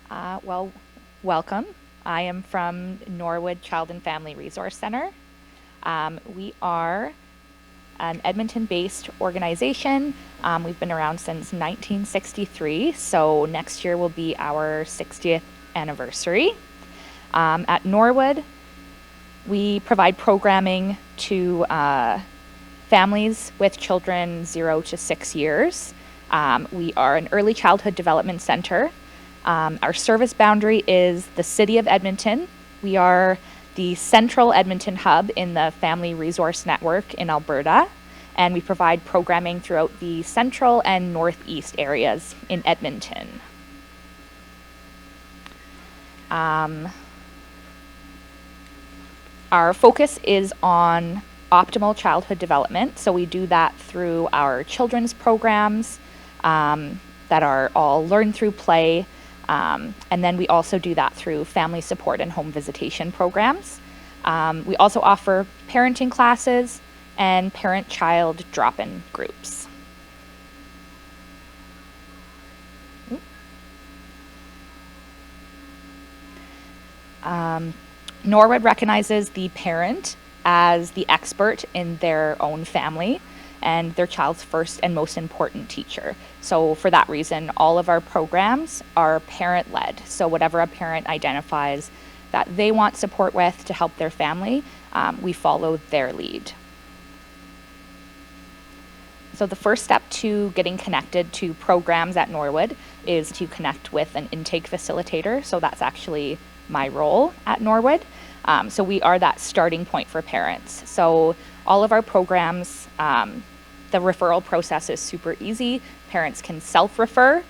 Well, welcome. I am from Norwood Child and Family Resource Center. We are an Edmonton-based organization. We've been around since 1963, so next year will be our 60th anniversary. At Norwood, we provide programming to families with children 0 to 6 years. We are an early childhood development center. Our service boundary is the city of Edmonton. We are the central Edmonton hub in the Family Resource Network in Alberta, and we provide programming throughout the central and northeast areas in Edmonton. Our focus is on optimal childhood development, so we do that through our children's programs that are all learn through play. And then we also do that through family support and home visitation programs. We also offer parenting classes and parent-child drop-in groups. Norwood recognizes the parent as the expert in their own family and their child's first and most important teacher. So for that reason, all of our programs are parent-led. So whatever a parent identifies that they want support with to help their family, we follow their lead. So the first step to getting connected to programs at Norwood is to connect with an intake facilitator. So that's actually my role at Norwood. So we are that starting point for parents. So all of our programs, the referral process is super easy. Parents can self-refer,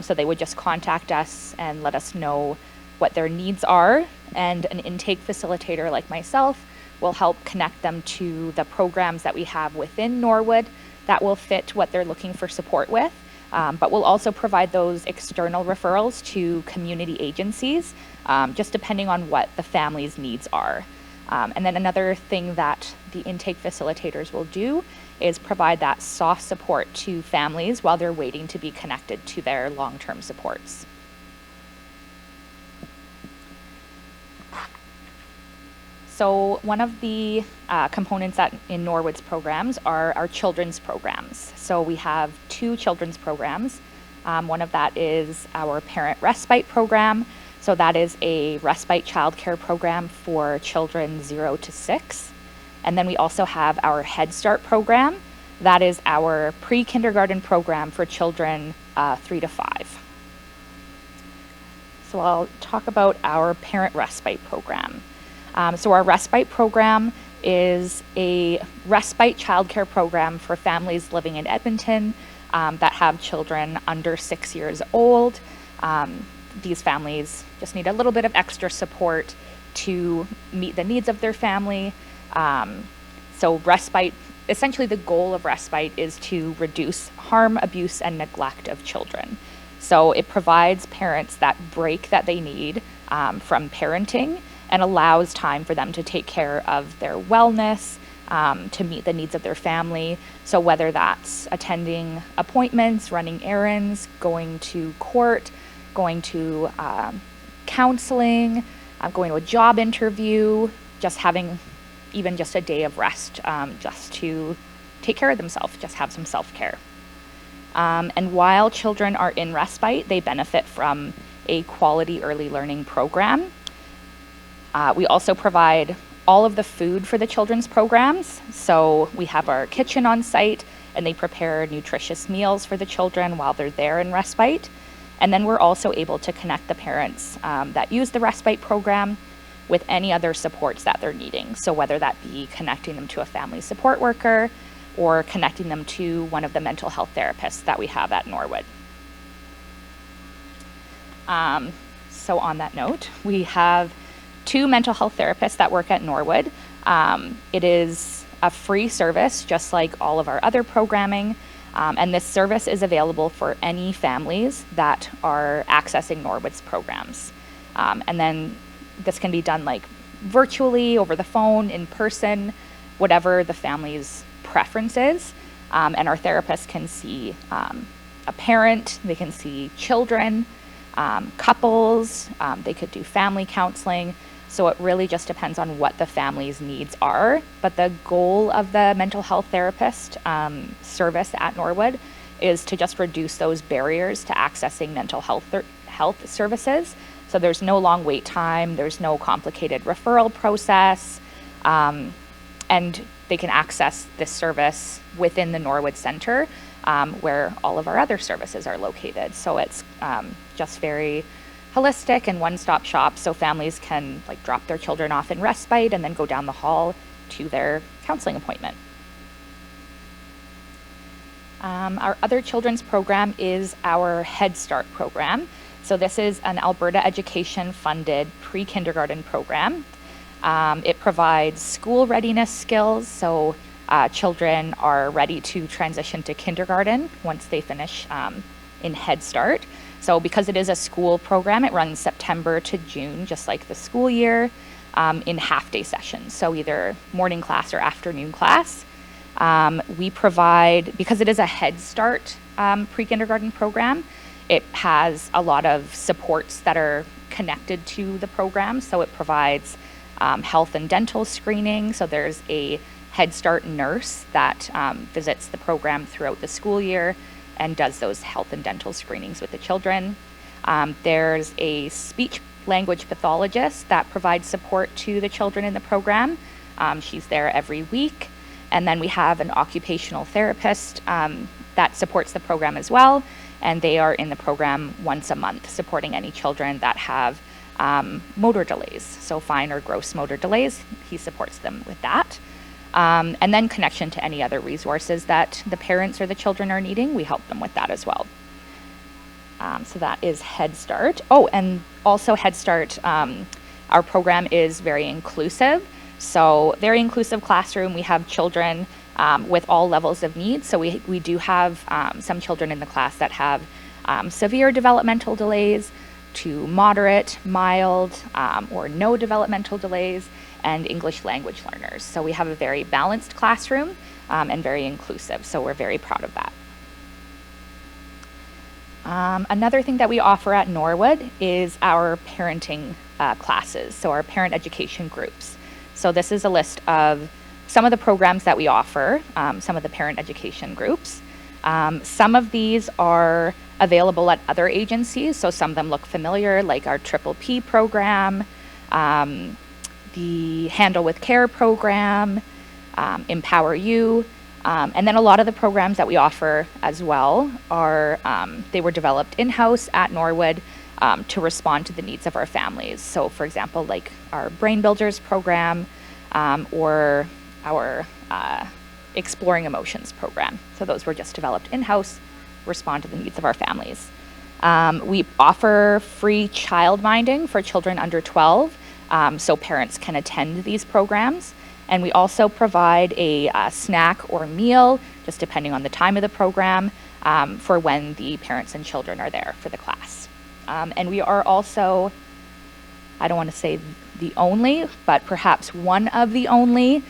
so they would just contact us and let us know what their needs are, and an intake facilitator like myself will help connect them to the programs that we have within Norwood that will fit what they're looking for support with. But we'll also provide those external referrals to community agencies, just depending on what the family's needs are. And then another thing that the intake facilitators will do is provide that soft support to families while they're waiting to be connected to their long-term supports. So one of the components in Norwood's programs are our children's programs. So we have 2 children's programs. One of that is our parent respite program. So that is a respite childcare program for children 0 to 6. And then we also have our Head Start program. That is our pre-kindergarten program for children 3 to 5. So I'll talk about our parent respite program. So our respite program is a respite childcare program for families living in Edmonton that have children under 6 years old. These families just need a little bit of extra support to meet the needs of their family. So respite, essentially the goal of respite is to reduce harm, abuse, and neglect of children. So it provides parents that break that they need from parenting and allows time for them to take care of their wellness, to meet the needs of their family. So whether that's attending appointments, running errands, going to court, going to counseling, going to a job interview, just having even just a day of rest, just to take care of themselves, just have some self-care. And while children are in respite, they benefit from a quality early learning program. We also provide all of the food for the children's programs. So we have our kitchen on site, and they prepare nutritious meals for the children while they're there in respite. And then we're also able to connect the parents that use the respite program with any other supports that they're needing. So whether that be connecting them to a family support worker or connecting them to one of the mental health therapists that we have at Norwood. So on that note, we have 2 mental health therapists that work at Norwood. It is a free service, just like all of our other programming. And this service is available for any families that are accessing Norwood's programs. And then this can be done like virtually, over the phone, in person, whatever the family's preference is. And our therapists can see a parent, they can see children, couples, they could do family counseling. So it really just depends on what the family's needs are. But the goal of the mental health therapist service at Norwood is to just reduce those barriers to accessing mental health services. So there's no long wait time, there's no complicated referral process, and they can access this service within the Norwood Centre, where all of our other services are located. So it's just very holistic and one-stop shop, so families can like drop their children off in respite and then go down the hall to their counseling appointment. Our other children's program is our Head Start program. So this is an Alberta education funded pre-kindergarten program. It provides school readiness skills, so children are ready to transition to kindergarten once they finish in Head Start. So because it is a school program, it runs September to June, just like the school year, in half-day sessions, so either morning class or afternoon class. We provide, because it is a Head Start pre-kindergarten program, it has a lot of supports that are connected to the program. So it provides health and dental screening. So there's a Head Start nurse that visits the program throughout the school year and does those health and dental screenings with the children. There's a speech language pathologist that provides support to the children in the program. She's there every week. And then we have an occupational therapist that supports the program as well. And they are in the program once a month, supporting any children that have motor delays, so fine or gross motor delays. He supports them with that. And then connection to any other resources that the parents or the children are needing, we help them with that as well. So that is Head Start. Oh, and also Head Start, our program is very inclusive. So very inclusive classroom. We have children with all levels of needs. So we do have some children in the class that have severe developmental delays to moderate, mild, or no developmental delays, and English language learners. So we have a very balanced classroom and very inclusive. So we're very proud of that. Another thing that we offer at Norwood is our parenting classes, so our parent education groups. So this is a list of some of the programs that we offer, some of the parent education groups. Some of these are available at other agencies, so some of them look familiar, like our Triple P program, the Handle with Care program, Empower You, and then a lot of the programs that we offer as well are, they were developed in-house at Norwood to respond to the needs of our families. So for example, like our Brain Builders program or our Exploring Emotions program. So those were just developed in-house, respond to the needs of our families. We offer free child minding for children under 12, so parents can attend these programs. And we also provide a snack or meal, just depending on the time of the program, for when the parents and children are there for the class. And we are also, I don't want to say the only, but perhaps one of the only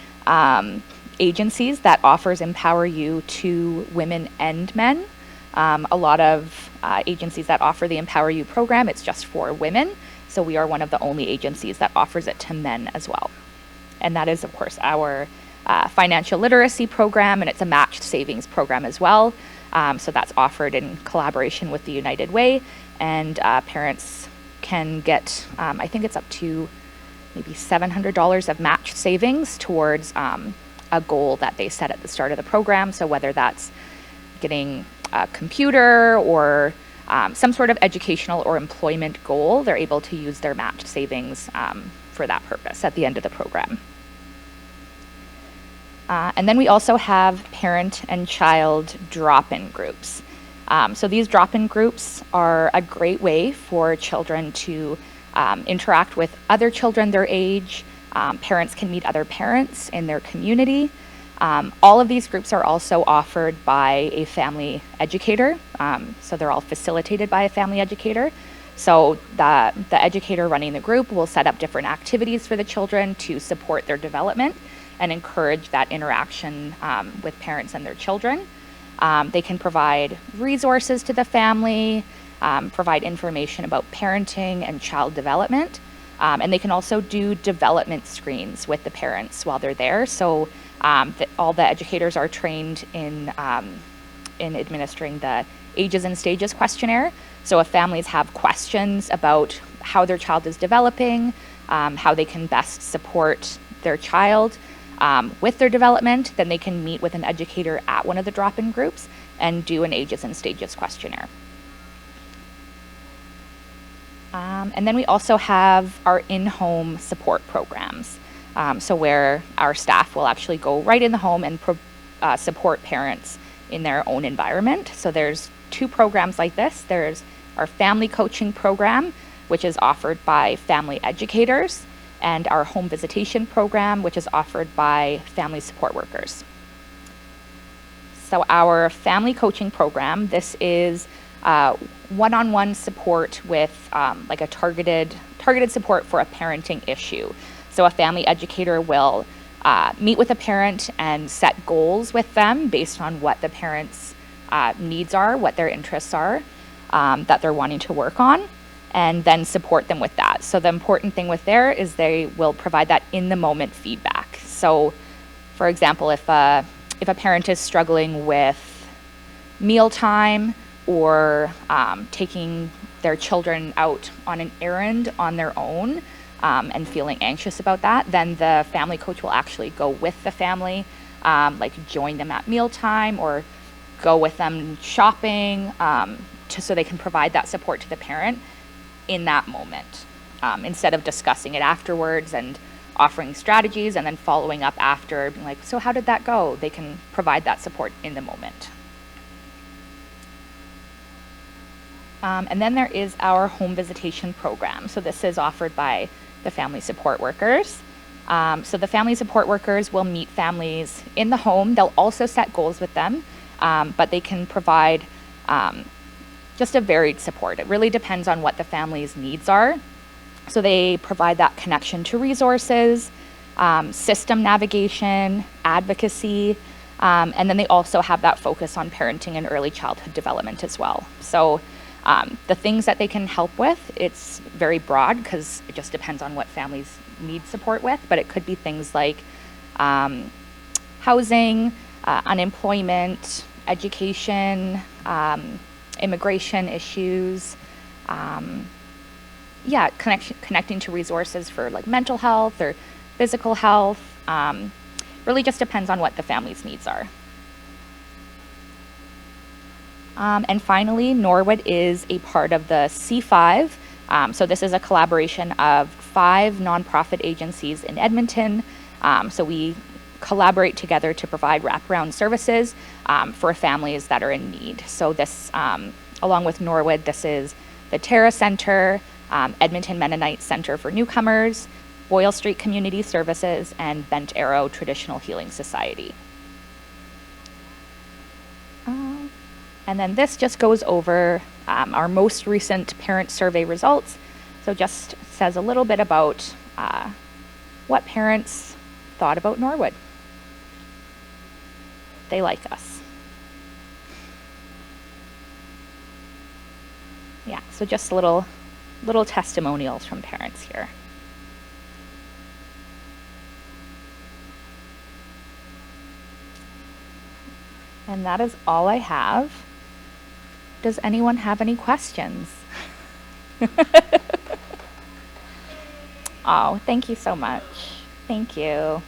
agencies that offers Empower You to women and men. A lot of agencies that offer the Empower You program, it's just for women. So we are one of the only agencies that offers it to men as well. And that is, of course, our financial literacy program, and it's a matched savings program as well. So that's offered in collaboration with the United Way, and parents can get, I think it's up to maybe $700 of matched savings towards a goal that they set at the start of the program. So whether that's getting a computer or some sort of educational or employment goal, they're able to use their matched savings for that purpose at the end of the program. And then we also have parent and child drop-in groups. So these drop-in groups are a great way for children to interact with other children their age. Parents can meet other parents in their community. All of these groups are also offered by a family educator. So they're all facilitated by a family educator. So the educator running the group will set up different activities for the children to support their development and encourage that interaction with parents and their children. They can provide resources to the family. provide information about parenting and child development. And they can also do development screens with the parents while they're there. So all the educators are trained in administering the ages and stages questionnaire. So if families have questions about how their child is developing, how they can best support their child with their development, then they can meet with an educator at one of the drop-in groups and do an ages and stages questionnaire. And then we also have our in-home support programs. So where our staff will actually go right in the home and support parents in their own environment. So there's 2 programs like this. There's our family coaching program, which is offered by family educators, and our home visitation program, which is offered by family support workers. So our family coaching program, this is one-on-one support with like a targeted support for a parenting issue. So a family educator will meet with a parent and set goals with them based on what the parent's needs are, what their interests are that they're wanting to work on, and then support them with that. So the important thing with there is they will provide that in the moment feedback. So for example, if a parent is struggling with mealtime or taking their children out on an errand on their own and feeling anxious about that, then the family coach will actually go with the family, like join them at mealtime or go with them shopping so they can provide that support to the parent in that moment, instead of discussing it afterwards and offering strategies and then following up after, being like, so how did that go? They can provide that support in the moment. And then there is our home visitation program. So this is offered by the family support workers. So the family support workers will meet families in the home. They'll also set goals with them, but they can provide just a varied support. It really depends on what the family's needs are. So they provide that connection to resources, system navigation, advocacy, and then they also have that focus on parenting and early childhood development as well. So the things that they can help with, it's very broad because it just depends on what families need support with, but it could be things like housing, unemployment, education, immigration issues, connecting to resources for like mental health or physical health. Really just depends on what the family's needs are. And finally, Norwood is a part of the C5. So this is a collaboration of 5 nonprofit agencies in Edmonton. So we collaborate together to provide wraparound services for families that are in need. So this, along with Norwood, this is the Terra Centre, Edmonton Mennonite Centre for Newcomers, Boyle Street Community Services, and Bent Arrow Traditional Healing Society. And then this just goes over our most recent parent survey results. So just says a little bit about what parents thought about Norwood. They like us. Yeah, so just little testimonials from parents here. And that is all I have. Does anyone have any questions? Oh, thank you so much. Thank you.